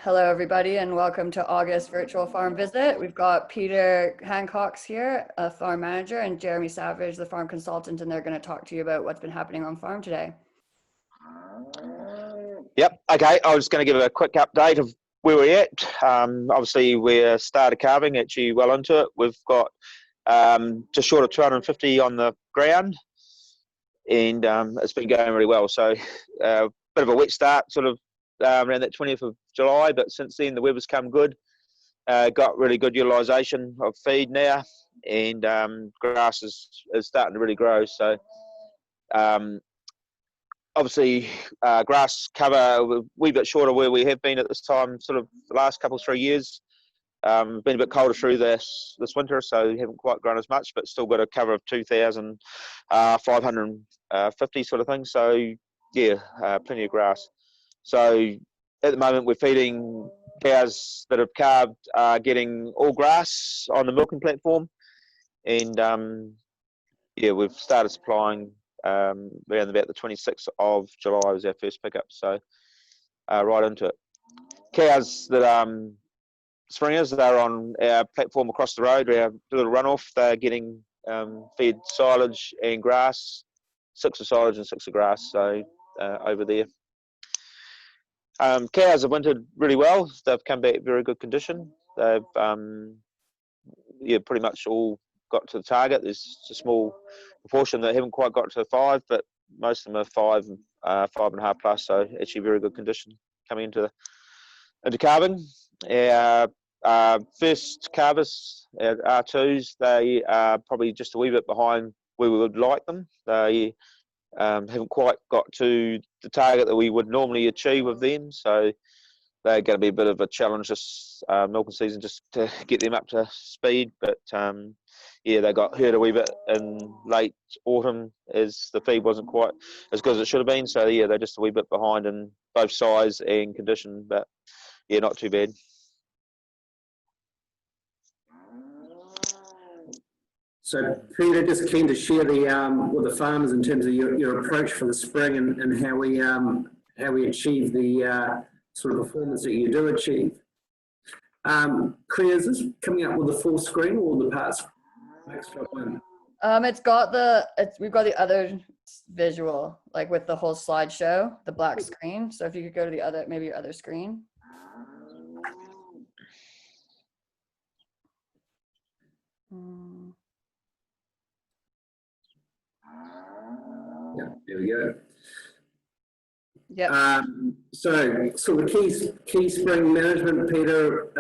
Hello, everybody, and welcome to August Virtual Farm Visit. We've got Peter Hancock's here, a farm manager, and Jeremy Savage, the farm consultant, and they're going to talk to you about what's been happening on farm today. Yep, okay, I was going to give a quick update of where we're at. Obviously, we're started calving, actually well into it. We've got just short of 250 on the ground, and it's been going really well. So, bit of a wet start, sort of around that 20th of July, but since then the weather's come good. Got really good utilisation of feed now, and grass is starting to really grow. So obviously grass cover a wee bit shorter where we have been at this time, sort of the last couple 3 years. Been a bit colder through this winter, so we haven't quite grown as much, but still got a cover of 2,550 sort of thing. So yeah, plenty of grass. So at the moment we're feeding cows that have calved, getting all grass on the milking platform, and yeah, we've started supplying around about the 26th of July was our first pickup, so right into it. Cows that springers, they're on our platform across the road, our little runoff. They're getting fed silage and grass, 6 of silage and 6 of grass, so over there. Cows have wintered really well. They've come back very good condition. They've yeah, pretty much all got to the target. There's a small proportion that haven't quite got to 5, but most of them are 5, 5.5 plus. So actually very good condition coming into calving. Our first calvers, our R2s, they are probably just a wee bit behind where we would like them. They haven't quite got to the target that we would normally achieve with them, so they're going to be a bit of a challenge this milking season just to get them up to speed. But yeah, they got hurt a wee bit in late autumn as the feed wasn't quite as good as it should have been, so yeah, they're just a wee bit behind in both size and condition, but yeah, not too bad. So Peter, just keen to share with the farmers in terms of your approach for the spring and how we achieve the sort of performance that you do achieve. Claire, is this coming up with the full screen or the parts mixed up in? We've got the other visual, like with the whole slideshow, the black screen. So if you could go to the other, maybe your other screen. Yeah, there we go. Yeah. So the key spring management, Peter,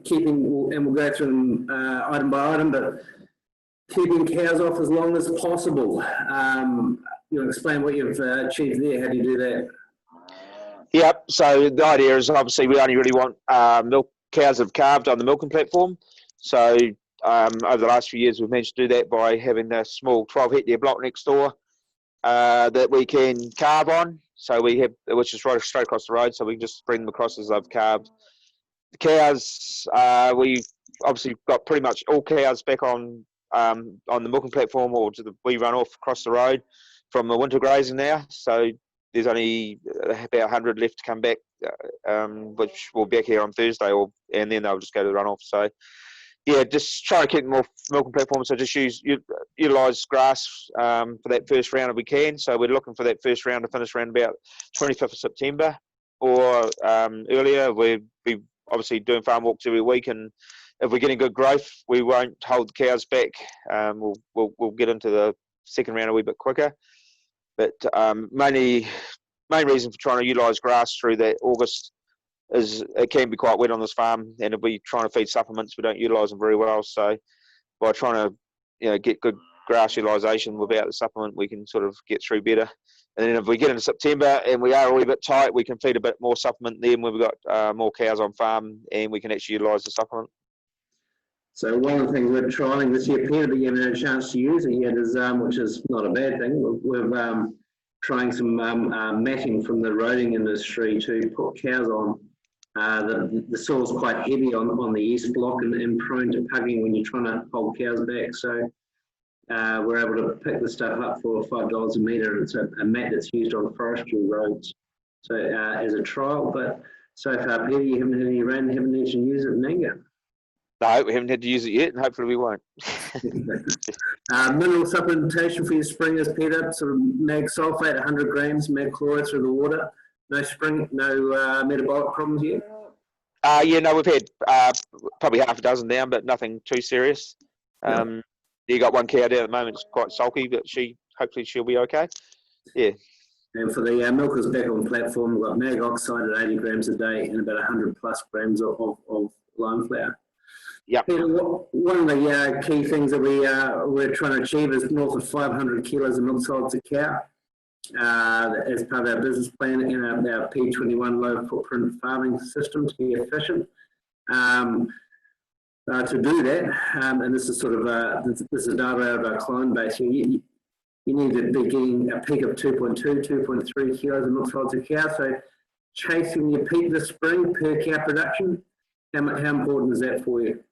keeping, and we'll go through them item by item, but keeping cows off as long as possible. You'll explain what you've achieved there. How do you do that? Yep. So the idea is obviously we only really want milk cows that have calved on the milking platform. So over the last few years, we've managed to do that by having a small 12-hectare block next door that we can calve on. So we have, which is right straight across the road, so we can just bring them across as they've calved. The cows, we've obviously got pretty much all cows back on the milking platform, or we run off across the road from the winter grazing now. So there's only about 100 left to come back, which will be back here on Thursday, and then they'll just go to the runoff. So yeah, just try to keep them off milking platform. So just utilise grass for that first round if we can. So we're looking for that first round to finish around about 25th of September or earlier. We'll be obviously doing farm walks every week, and if we're getting good growth, we won't hold the cows back. We'll get into the second round a wee bit quicker. But main reason for trying to utilise grass through that August is it can be quite wet on this farm, and if we're trying to feed supplements, we don't utilise them very well. So by trying to get good grass utilisation without the supplement, we can sort of get through better. And then if we get into September and we are a wee bit tight, we can feed a bit more supplement then when we've got more cows on farm, and we can actually utilise the supplement. So one of the things we're trialling this year, Peter, but you haven't had a chance to use it yet, is which is not a bad thing. We're trying some matting from the roading industry to put cows on. The soil's quite heavy on the east block and prone to pugging when you're trying to hold cows back. So we're able to pick the stuff up for $5 a metre, and it's a mat that's used on forestry roads. So as a trial, but So far, Peter, you haven't had any rain, haven't had to use it in anger. No, we haven't had to use it yet, and hopefully we won't. Mineral supplementation for your springers, Peter, sort of mag sulfate, 100 grams, mag chloride through the water. No metabolic problems yet? Yeah, no, we've had probably half a dozen down, but nothing too serious. You got one cow down at the moment, it's quite sulky, but hopefully she'll be okay. Yeah. And for the milkers back on platform, we've got mag oxide at 80 grams a day and about 100 plus grams of lime flour. Yeah. Peter, one of the key things that we're trying to achieve is north of 500 kilos of milk solids a cow as part of our business plan in our P21 low footprint farming system to be efficient. To do that, and this is sort of this is data out of our client base. You need to be getting a peak of 2.3 kilos of milk solids a cow. So chasing your peak this spring per cow production, how important is that for you?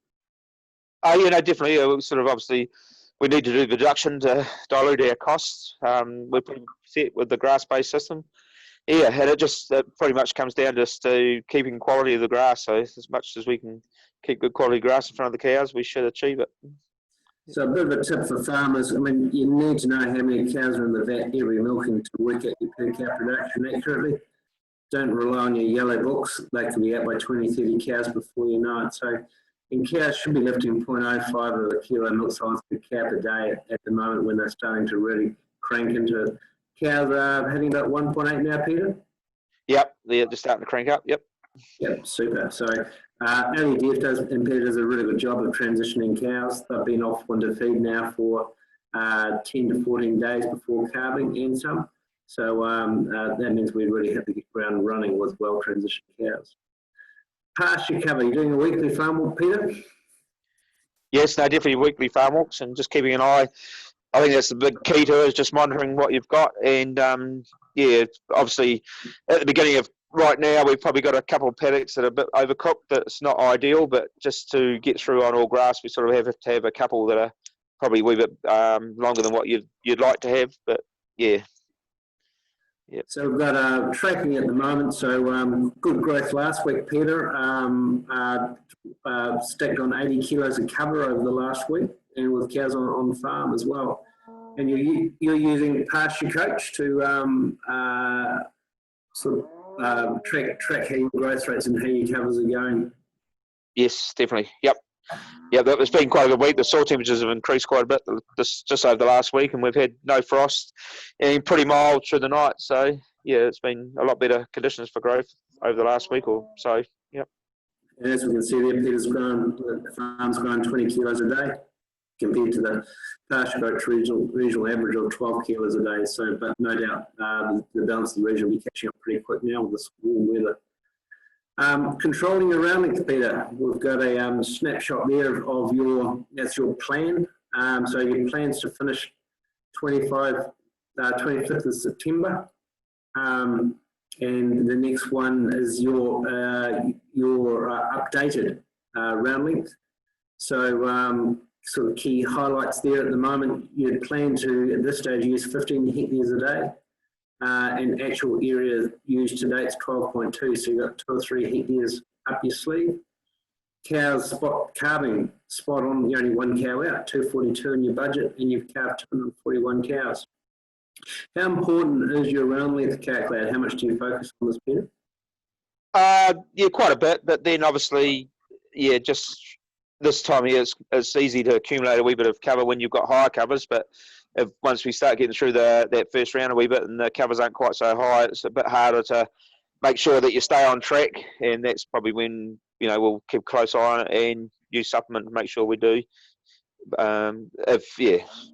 Definitely. Sort of obviously we need to do the deduction to dilute our costs. We're pretty set with the grass-based system. Yeah, and it pretty much comes down just to keeping quality of the grass. So as much as we can keep good quality grass in front of the cows, we should achieve it. So a bit of a tip for farmers. I mean, you need to know how many cows are in the vat every milking to work out your per cow production accurately. Don't rely on your yellow books. They can be out by 20, 30 cows before you know it. So, and cows should be lifting 0.05 of a kilo milk solids per cow per day at the moment when they're starting to really crank into it. Cows are hitting about 1.8 now, Peter? Yep, they're just starting to crank up, yep. Yep, super. So LUDF does a really good job of transitioning cows. They've been off winter feed now for 10 to 14 days before calving and some. So that means we really have to get ground running with well-transitioned cows. Pasture cover, you're doing a weekly farm walk, Peter? Yes, no, definitely weekly farm walks and just keeping an eye. I think that's the big key to it, is just monitoring what you've got. And obviously at the beginning of right now, we've probably got a couple of paddocks that are a bit overcooked. That's not ideal, but just to get through on all grass, we sort of have to have a couple that are probably a wee bit longer than what you'd like to have. But yeah. Yep. So we've got tracking at the moment. So good growth last week, Peter. Stacked on 80 kilos of cover over the last week, and with cows on farm as well. And you're using Pasture Coach to track how your growth rates and how your covers are going. Yes, definitely. Yep. Yeah, it's been quite a good week. The soil temperatures have increased quite a bit just over the last week, and we've had no frost and pretty mild through the night. So, yeah, it's been a lot better conditions for growth over the last week or so. Yep. And as we can see there, the farm's grown 20 kilos a day compared to the Pasture Coach regional average of 12 kilos a day. So, but no doubt the balance of the region will be catching up pretty quick now with this warm weather. Controlling your round length, Peter. We've got a snapshot there of that's your plan. So your plans to finish 25th of September. And the next one is your updated round length. So sort of key highlights there at the moment. You'd plan to, at this stage, use 15 hectares a day. And actual area used to date is 12.2, so you've got 2 or 3 hectares up your sleeve. Cows calving spot on, you're only 1 cow out, 242 in your budget, and you've calved 241 cows. How important is your round length calculator? How much do you focus on this, Peter? Yeah, quite a bit, but then obviously, yeah, just this time of year it's easy to accumulate a wee bit of cover when you've got higher covers, but once we start getting through that first round a wee bit and the covers aren't quite so high, it's a bit harder to make sure that you stay on track, and that's probably when we'll keep a close eye on it and use supplement to make sure we do.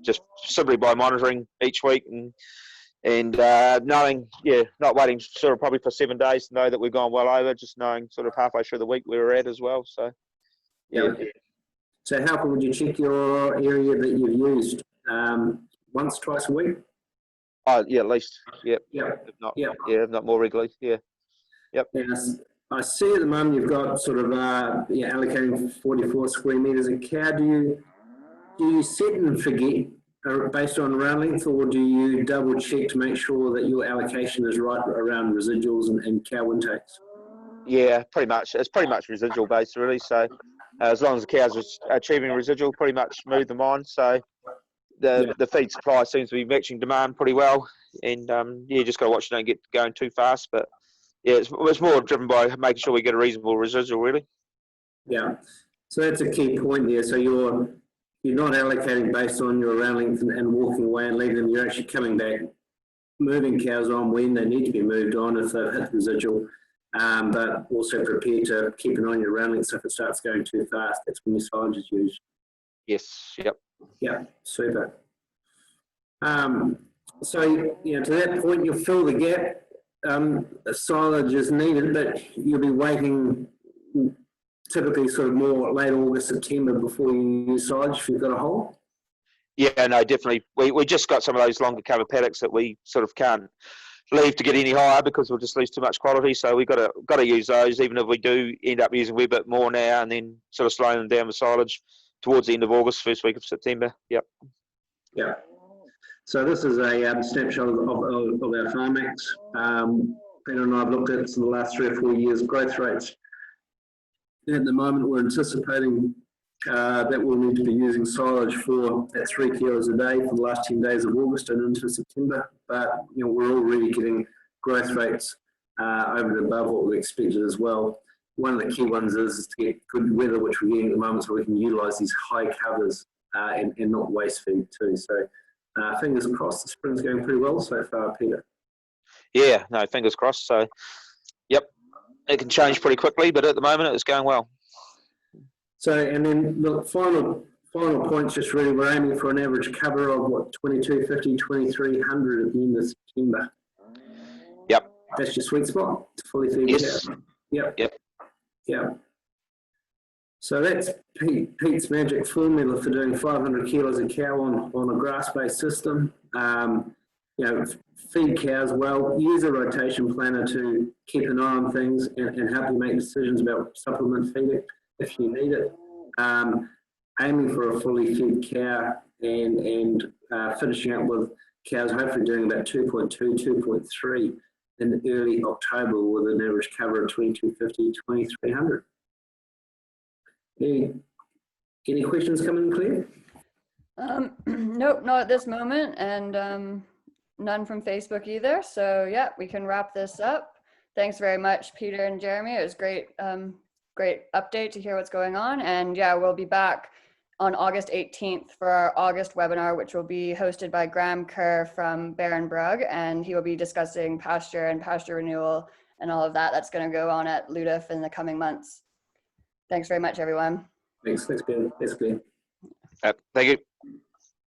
Just simply by monitoring each week and knowing, not waiting sort of probably for 7 days to know that we've gone well over, just knowing sort of halfway through the week where we're at as well. So yeah. So how would you check your area that you've used? Once, twice a week? Oh yeah, at least. Yep. Yep. If not more regularly. Yeah. Yep. Yes. I see at the moment you've got sort of allocating 44 square meters a cow. Do you set and forget based on round length, or do you double check to make sure that your allocation is right around residuals and cow intakes? Yeah, pretty much. It's pretty much residual based, really. So as long as the cows are achieving residual, pretty much move them on. So the feed supply seems to be matching demand pretty well. And yeah, you just got to watch you don't get going too fast. But yeah, it's more driven by making sure we get a reasonable residual, really. Yeah. So that's a key point there. So you're not allocating based on your round length and walking away and leaving them. You're actually coming back, moving cows on when they need to be moved on if they've hit residual, but also prepare to keep an eye on your round length. So if it starts going too fast, that's when your silage is used. Yes. Yep. Yeah, super. So, to that point, you'll fill the gap. Silage is needed, but you'll be waiting typically sort of more late August, September before you use silage if you've got a hole. Yeah, no, definitely. We just got some of those longer cover paddocks that we sort of can't leave to get any higher because we'll just lose too much quality. So we've got to use those, even if we do end up using a wee bit more now, and then sort of slowing them down with silage towards the end of August, first week of September. Yep. Yeah. So this is a snapshot of our farmax. Peter and I have looked at it for the last 3 or 4 years. Growth rates at the moment, we're anticipating that we'll need to be using silage for at 3 kilos a day for the last 10 days of August and into September. But we're already getting growth rates over and above what we expected as well. One of the key ones is to get good weather, which we're getting at the moment, so we can utilise these high covers and not waste feed too. So fingers crossed, the spring's going pretty well so far, Peter. Yeah, no, fingers crossed. So, yep, it can change pretty quickly, but at the moment it's going well. So, and then the final points, just really, we're aiming for an average cover of what, 2250, 2300 at the end of September. Yep. That's your sweet spot. It's fully feed. Yes. Yep. Yep. Yeah. So that's Pete's magic formula for doing 500 kilos a cow on a grass-based system. Feed cows well, use a rotation planner to keep an eye on things and help you make decisions about supplement feeding if you need it. Aiming for a fully fed cow and finishing up with cows hopefully doing about 2.2, 2.3 in early October with an average cover of 2250, 2300. Any questions coming in, Claire? Nope, not at this moment, and none from Facebook either. So yeah, we can wrap this up. Thanks very much, Peter and Jeremy. It was great, great update to hear what's going on. And yeah, we'll be back on August 18th for our August webinar, which will be hosted by Graham Kerr from Barenbrug, and he will be discussing pasture and pasture renewal and all of that. That's going to go on at LUDF in the coming months. Thanks very much, everyone. Thanks, Ben. Thanks, Ben. Thank you.